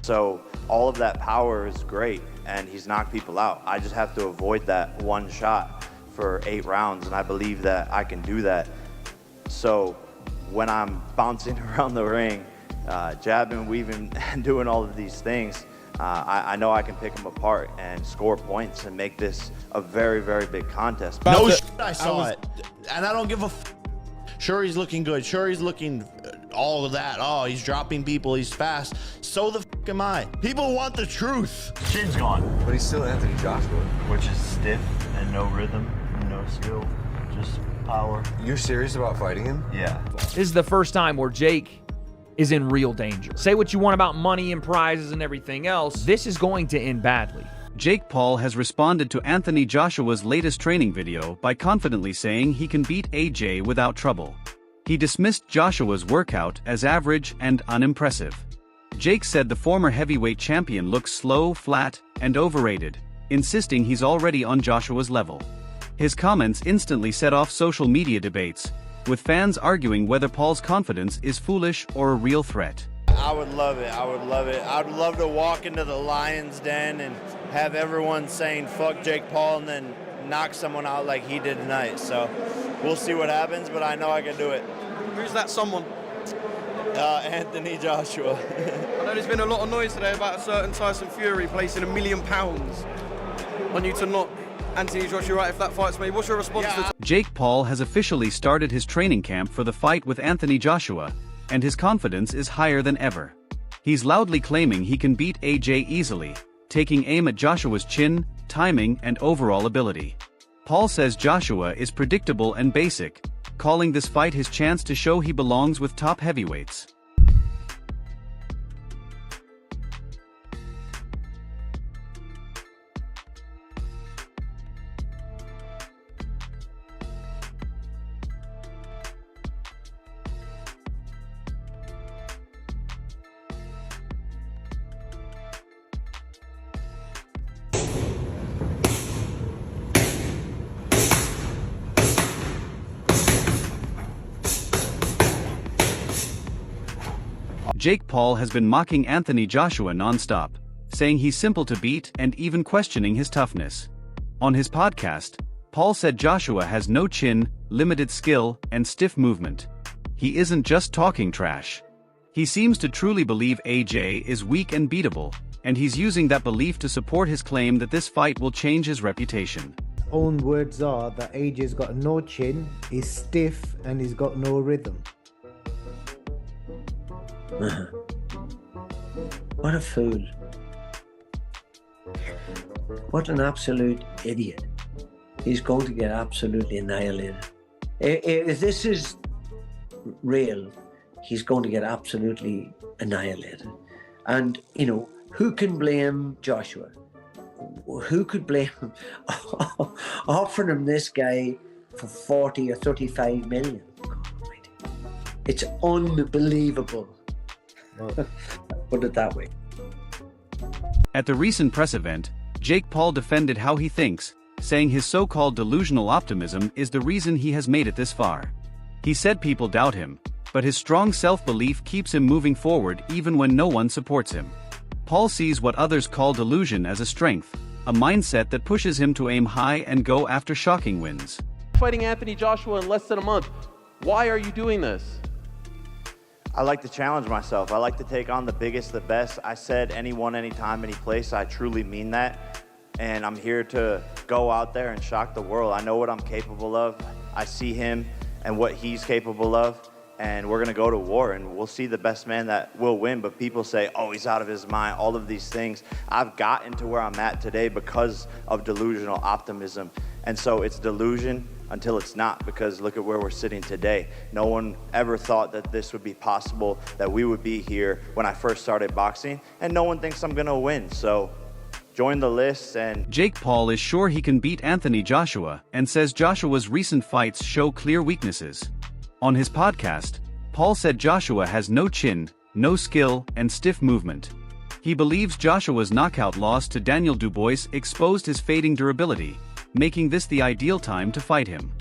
So all of that power is great, and he's knocked people out. I just have to avoid that one shot for 8 rounds, and I believe that I can do that. So when I'm bouncing around the ring, jabbing, weaving, and doing all of these things, I know I can pick him apart and score points and make this a very, very big contest. No shit, I saw it. And I don't give a Sure, he's looking good. Sure, he's looking all of that. Oh, he's dropping people. He's fast. So the fuck am I. People want the truth. Chin's gone. But he's still Anthony Joshua. Which is stiff and no rhythm and no skill. Just power. You're serious about fighting him? Yeah. This is the first time where Jake is in real danger. Say what you want about money and prizes and everything else, this is going to end badly. Jake Paul has responded to Anthony Joshua's latest training video by confidently saying he can beat AJ without trouble. He dismissed Joshua's workout as average and unimpressive. Jake said the former heavyweight champion looks slow, flat, and overrated, insisting he's already on Joshua's level. His comments instantly set off social media debates, with fans arguing whether Paul's confidence is foolish or a real threat. I would love it. I would love it. I would love to walk into the Lion's Den and have everyone saying fuck Jake Paul and then knock someone out like he did tonight. So we'll see what happens, but I know I can do it. Who's that someone? Anthony Joshua. I know there's been a lot of noise today about a certain Tyson Fury placing £1 million on you to knock Anthony Joshua out if that fights me. What's your response to that? Jake Paul has officially started his training camp for the fight with Anthony Joshua, and his confidence is higher than ever. He's loudly claiming he can beat AJ easily, taking aim at Joshua's chin, timing, and overall ability. Paul says Joshua is predictable and basic, calling this fight his chance to show he belongs with top heavyweights. Jake Paul has been mocking Anthony Joshua non-stop, saying he's simple to beat and even questioning his toughness. On his podcast, Paul said Joshua has no chin, limited skill, and stiff movement. He isn't just talking trash. He seems to truly believe AJ is weak and beatable, and he's using that belief to support his claim that this fight will change his reputation. Own words are that AJ's got no chin, he's stiff, and he's got no rhythm. What a fool. What an absolute idiot. He's going to get absolutely annihilated. If this is real, he's going to get absolutely annihilated. And, you know, who can blame Joshua? Who could blame him? Offering him this guy for 40 or 35 million. It's unbelievable. Put it that way. At the recent press event, Jake Paul defended how he thinks, saying his so-called delusional optimism is the reason he has made it this far. He said people doubt him, but his strong self-belief keeps him moving forward even when no one supports him. Paul sees what others call delusion as a strength, a mindset that pushes him to aim high and go after shocking wins. Fighting Anthony Joshua in less than a month. Why are you doing this? I like to challenge myself. I like to take on the biggest, the best. I said anyone, anytime, any place. I truly mean that. And I'm here to go out there and shock the world. I know what I'm capable of. I see him and what he's capable of. And we're going to go to war, and we'll see the best man that will win. But people say, oh, he's out of his mind, all of these things. I've gotten to where I'm at today because of delusional optimism. And so it's delusion until it's not, because look at where we're sitting today. No one ever thought that this would be possible, that we would be here when I first started boxing, and no one thinks I'm gonna win. So join the list. And Jake Paul is sure he can beat Anthony Joshua and says Joshua's recent fights show clear weaknesses. On his podcast, Paul said Joshua has no chin, no skill, and stiff movement. He believes Joshua's knockout loss to Daniel Dubois exposed his fading durability, making this the ideal time to fight him.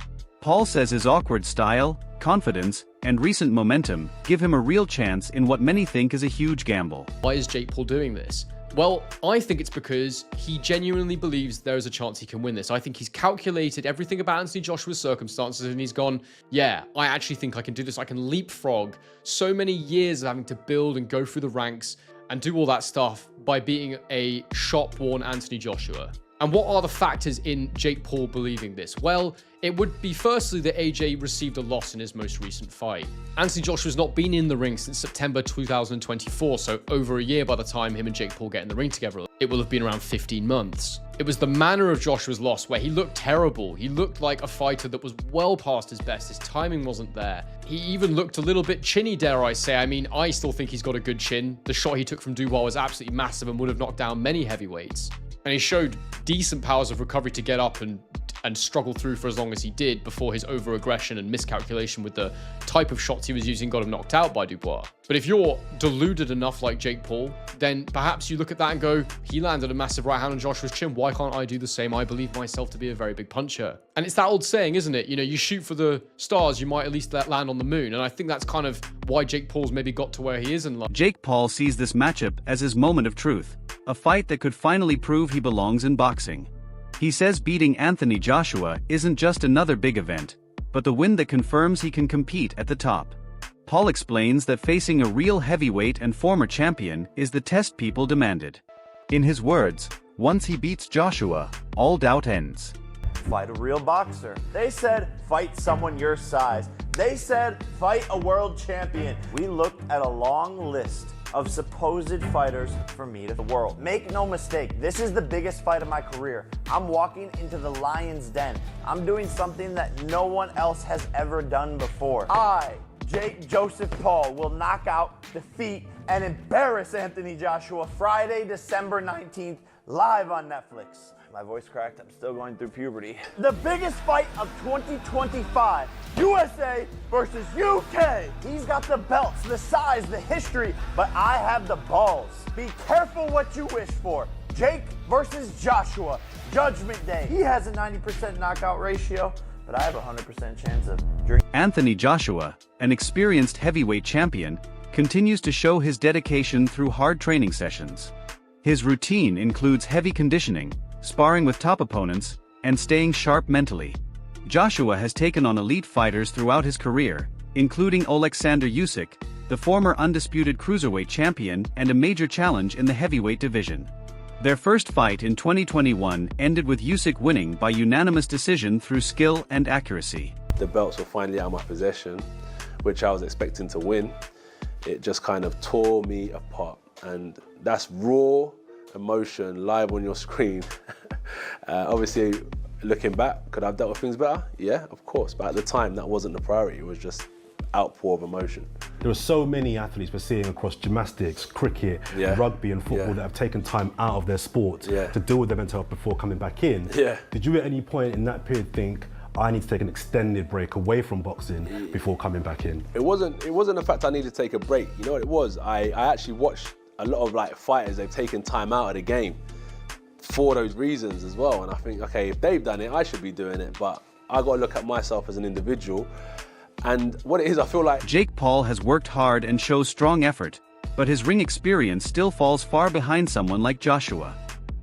Paul says his awkward style, confidence, and recent momentum give him a real chance in what many think is a huge gamble. Why is Jake Paul doing this? Well, I think it's because he genuinely believes there is a chance he can win this. I think he's calculated everything about Anthony Joshua's circumstances and he's gone, yeah, I actually think I can do this. I can leapfrog so many years of having to build and go through the ranks and do all that stuff by beating a shop-worn Anthony Joshua. And what are the factors in Jake Paul believing this? Well, it would be firstly that AJ received a loss in his most recent fight. Anthony Joshua's not been in the ring since September 2024, so over a year by the time him and Jake Paul get in the ring together. It will have been around 15 months. It was the manner of Joshua's loss where he looked terrible. He looked like a fighter that was well past his best. His timing wasn't there. He even looked a little bit chinny, dare I say. I mean, I still think he's got a good chin. The shot he took from Dubois was absolutely massive and would have knocked down many heavyweights. And he showed decent powers of recovery to get up and struggle through for as long as he did before his over-aggression and miscalculation with the type of shots he was using got him knocked out by Dubois. But if you're deluded enough like Jake Paul, then perhaps you look at that and go, he landed a massive right hand on Joshua's chin. Why can't I do the same? I believe myself to be a very big puncher. And it's that old saying, isn't it? You know, you shoot for the stars, you might at least land on the moon. And I think that's kind of why Jake Paul's maybe got to where he is in life. Jake Paul sees this matchup as his moment of truth, a fight that could finally prove he belongs in boxing. He says beating Anthony Joshua isn't just another big event, but the win that confirms he can compete at the top. Paul explains that facing a real heavyweight and former champion is the test people demanded. In his words, once he beats Joshua, all doubt ends. Fight a real boxer. They said fight someone your size. They said fight a world champion. We looked at a long list of supposed fighters for me to the world. Make no mistake, this is the biggest fight of my career. I'm walking into the lion's den. I'm doing something that no one else has ever done before. I, Jake Joseph Paul, will knock out, defeat, and embarrass Anthony Joshua Friday, December 19th, live on Netflix. My voice cracked, I'm still going through puberty. The biggest fight of 2025, USA versus UK. He's got the belts, the size, the history, but I have the balls. Be careful what you wish for. Jake versus Joshua, Judgment Day. He has a 90% knockout ratio, but I have a 100% chance of drinking. Anthony Joshua, an experienced heavyweight champion, continues to show his dedication through hard training sessions. His routine includes heavy conditioning, sparring with top opponents, and staying sharp mentally. Joshua has taken on elite fighters throughout his career, including Alexander Usyk, the former undisputed cruiserweight champion and a major challenge in the heavyweight division. Their first fight in 2021 ended with Usyk winning by unanimous decision through skill and accuracy. The belts were finally out of my possession, which I was expecting to win. It just kind of tore me apart, and that's raw emotion live on your screen. Obviously, looking back, could I have dealt with things better? Yeah, of course, but at the time that wasn't the priority. It was just outpour of emotion. There are so many athletes we're seeing across gymnastics, cricket, rugby and football that have taken time out of their sport to deal with their mental health before coming back in. Did you at any point in that period think, I need to take an extended break away from boxing before coming back in? It wasn't the fact I needed to take a break. You know what it was? I actually watched a lot of fighters, they've taken time out of the game for those reasons as well. And I think, okay, if they've done it, I should be doing it. But I got to look at myself as an individual. And what it is, I feel like Jake Paul has worked hard and shows strong effort, but his ring experience still falls far behind someone like Joshua.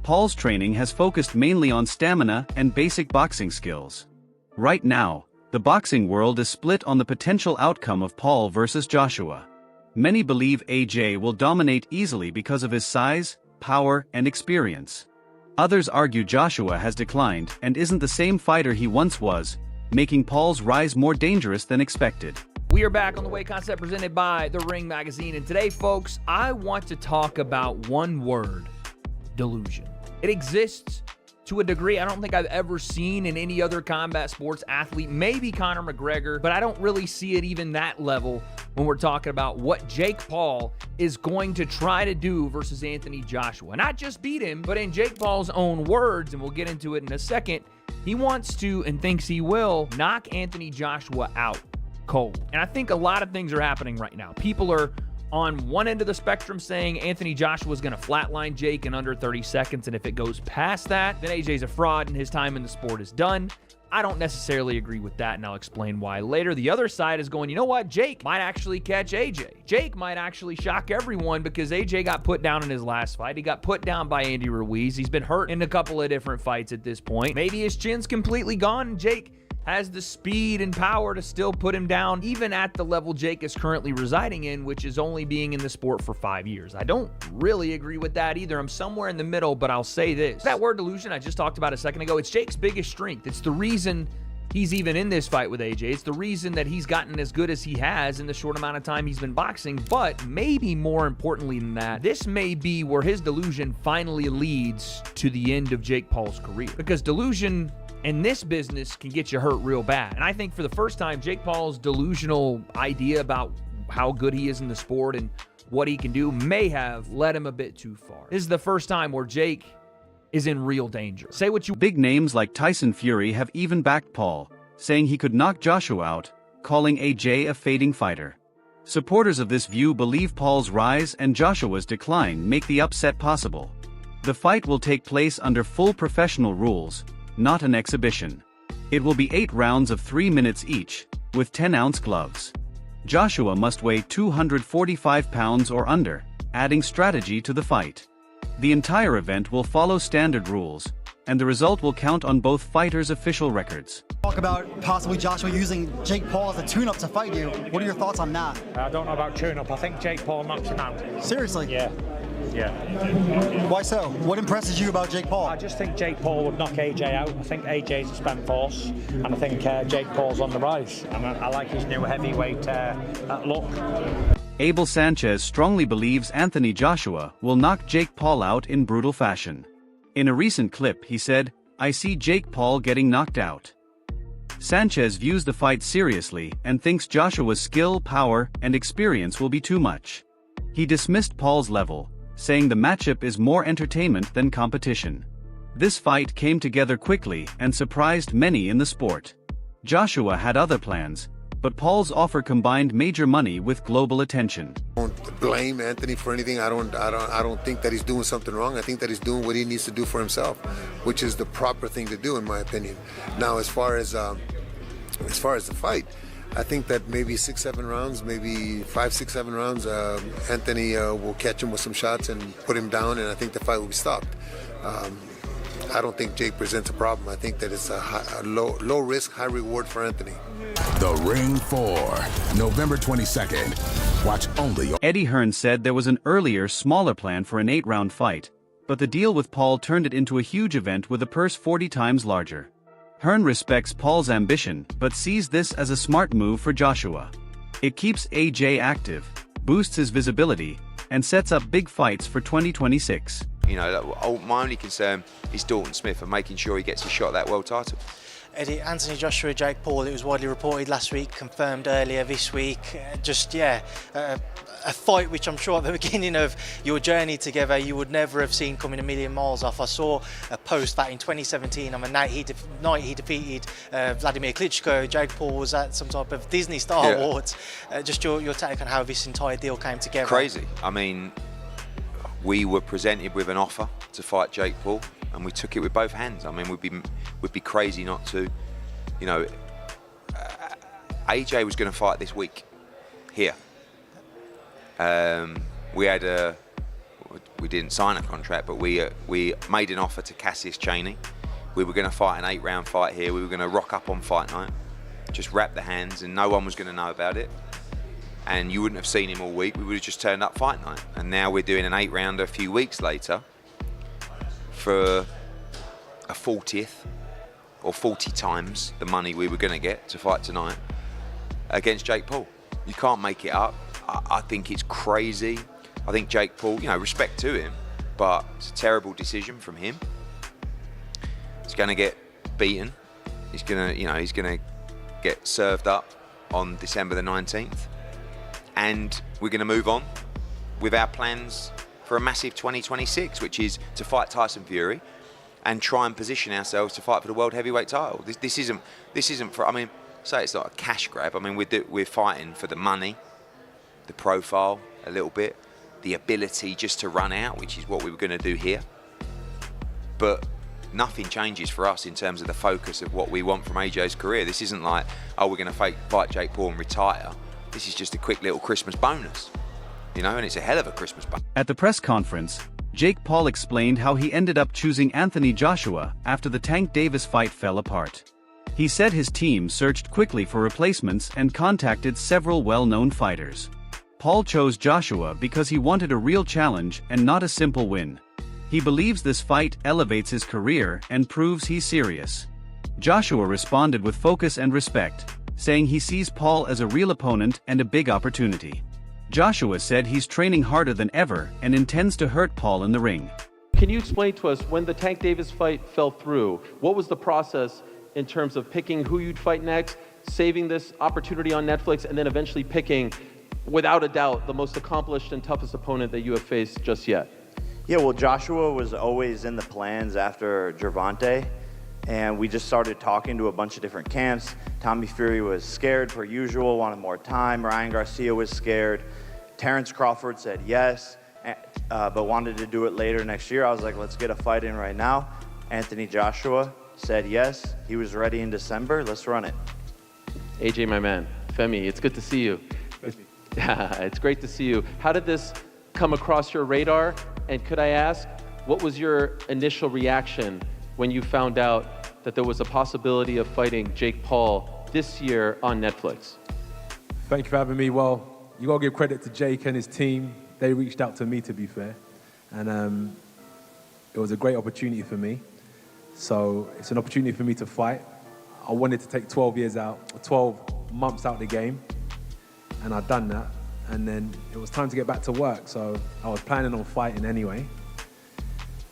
Paul's training has focused mainly on stamina and basic boxing skills. Right now, the boxing world is split on the potential outcome of Paul versus Joshua. Many believe AJ will dominate easily because of his size, power, and experience. Others argue Joshua has declined and isn't the same fighter he once was, making Paul's rise more dangerous than expected. We are back on The Way Concept presented by The Ring Magazine, and today, folks, I want to talk about one word: delusion. It exists to a degree I don't think I've ever seen in any other combat sports athlete, maybe Conor McGregor, but I don't really see it even that level when we're talking about what Jake Paul is going to try to do versus Anthony Joshua. Not just beat him, but in Jake Paul's own words, and we'll get into it in a second, he wants to and thinks he will knock Anthony Joshua out cold. And I think a lot of things are happening right now. People are on one end of the spectrum saying Anthony Joshua is going to flatline Jake in under 30 seconds, and if it goes past that, then AJ's a fraud and his time in the sport is done. I don't necessarily agree with that, and I'll explain why later. The other side is going, you know what? Jake might actually catch AJ. Jake might actually shock everyone because AJ got put down in his last fight. He got put down by Andy Ruiz. He's been hurt in a couple of different fights at this point. Maybe his chin's completely gone, and Jake has the speed and power to still put him down, even at the level Jake is currently residing in, which is only being in the sport for 5 years. I don't really agree with that either. I'm somewhere in the middle, but I'll say this. That word delusion I just talked about a second ago, it's Jake's biggest strength. It's the reason he's even in this fight with AJ. It's the reason that he's gotten as good as he has in the short amount of time he's been boxing. But maybe more importantly than that, this may be where his delusion finally leads to the end of Jake Paul's career. Because delusion in this business can get you hurt real bad. And I think for the first time, Jake Paul's delusional idea about how good he is in the sport and what he can do may have led him a bit too far. This is the first time where Jake is in real danger. Say what you... Big names like Tyson Fury have even backed Paul, saying he could knock Joshua out, calling AJ a fading fighter. Supporters of this view believe Paul's rise and Joshua's decline make the upset possible. The fight will take place under full professional rules, not an exhibition. It will be 8 rounds of 3 minutes each, with 10-ounce gloves. Joshua must weigh 245 pounds or under, adding strategy to the fight. The entire event will follow standard rules, and the result will count on both fighters' official records. Talk about possibly Joshua using Jake Paul as a tune-up to fight you. What are your thoughts on that? I don't know about tune-up. I think Jake Paul knocks him out. Seriously? Yeah. Why so? What impresses you about Jake Paul? I just think Jake Paul would knock AJ out. I think AJ's a spent force, and I think Jake Paul's on the rise. And I like his new heavyweight look. Abel Sanchez strongly believes Anthony Joshua will knock Jake Paul out in brutal fashion. In a recent clip, he said, "I see Jake Paul getting knocked out." Sanchez views the fight seriously and thinks Joshua's skill, power, and experience will be too much. He dismissed Paul's level, saying the matchup is more entertainment than competition. This fight came together quickly and surprised many in the sport. Joshua had other plans, but Paul's offer combined major money with global attention. I don't blame Anthony for anything. I don't think that he's doing something wrong. I think that he's doing what he needs to do for himself, which is the proper thing to do in my opinion. Now, as far as the fight, I think that maybe 6-7 rounds, maybe 5-6-7 rounds, Anthony will catch him with some shots and put him down, and I think the fight will be stopped. I don't think Jake presents a problem. I think that it's a low risk, high reward for Anthony. The Ring 4, November 22nd. Watch only. Eddie Hearn said there was an earlier, smaller plan for an 8-round fight, but the deal with Paul turned it into a huge event with a purse 40 times larger. Hearn respects Paul's ambition, but sees this as a smart move for Joshua. It keeps AJ active, boosts his visibility, and sets up big fights for 2026. You know, my only concern is Dalton Smith and making sure he gets a shot at that world title. Eddie, Anthony Joshua, Jake Paul, it was widely reported last week, confirmed earlier this week. A fight which I'm sure at the beginning of your journey together you would never have seen coming a million miles off. I saw a post that in 2017 on the night he defeated Vladimir Klitschko, Jake Paul was at some type of Disney Star Awards. Just your take on how this entire deal came together. Crazy. I mean, we were presented with an offer to fight Jake Paul, and we took it with both hands. I mean, we'd be crazy not to. You know, AJ was going to fight this week here. We didn't sign a contract, but we made an offer to Cassius Chaney. We were going to fight an 8-round fight here. We were going to rock up on fight night, just wrap the hands, and no one was going to know about it. And you wouldn't have seen him all week. We would have just turned up fight night. And now we're doing an 8-rounder a few weeks later for a 40th or 40 times the money we were going to get to fight tonight against Jake Paul. You can't make it up. I think it's crazy. I think Jake Paul, you know, respect to him, but it's a terrible decision from him. He's going to get beaten. He's going to get served up on December the 19th. And we're going to move on with our plans for a massive 2026, which is to fight Tyson Fury and try and position ourselves to fight for the world heavyweight title. This isn't for, I mean, say it's not a cash grab. I mean, we're fighting for the money, the profile a little bit, the ability just to run out, which is what we were going to do here. But nothing changes for us in terms of the focus of what we want from AJ's career. This isn't like, oh, we're going to fight Jake Paul and retire. This is just a quick little Christmas bonus, you know, and it's a hell of a Christmas bonus. At the press conference, Jake Paul explained how he ended up choosing Anthony Joshua after the Tank Davis fight fell apart. He said his team searched quickly for replacements and contacted several well-known fighters. Paul chose Joshua because he wanted a real challenge and not a simple win. He believes this fight elevates his career and proves he's serious. Joshua responded with focus and respect, saying he sees Paul as a real opponent and a big opportunity. Joshua said he's training harder than ever and intends to hurt Paul in the ring. Can you explain to us, when the Tank Davis fight fell through, what was the process in terms of picking who you'd fight next, saving this opportunity on Netflix, and then eventually picking, without a doubt, the most accomplished and toughest opponent that you have faced just yet? Yeah, well, Joshua was always in the plans after Gervonta, and we just started talking to a bunch of different camps. Tommy Fury was scared per usual, wanted more time. Ryan Garcia was scared. Terrence Crawford said yes, but wanted to do it later next year. I was like, let's get a fight in right now. Anthony Joshua said yes. He was ready in December. Let's run it. AJ, my man. Femi, it's good to see you. It's great to see you. How did this come across your radar? And could I ask, what was your initial reaction when you found out that there was a possibility of fighting Jake Paul this year on Netflix? Thank you for having me. Well, you got to give credit to Jake and his team. They reached out to me, to be fair. And it was a great opportunity for me. So it's an opportunity for me to fight. I wanted to take 12 months out of the game. And I'd done that. And then it was time to get back to work. So I was planning on fighting anyway.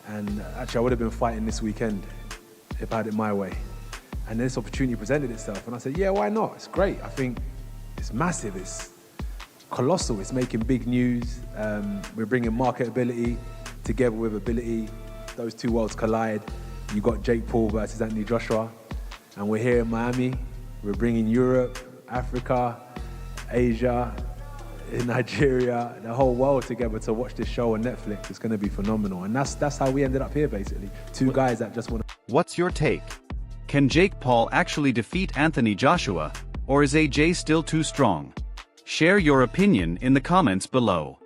And actually, I would have been fighting this weekend if I had it my way. And this opportunity presented itself. And I said, yeah, why not? It's great. I think it's massive. It's colossal. It's making big news. We're bringing marketability together with ability. Those two worlds collide. You got Jake Paul versus Anthony Joshua. And we're here in Miami. We're bringing Europe, Africa, Asia, Nigeria, the whole world together to watch this show on Netflix. It's going to be phenomenal. And that's how we ended up here, basically. Two guys that just want to... What's your take? Can Jake Paul actually defeat Anthony Joshua, or is AJ still too strong? Share your opinion in the comments below.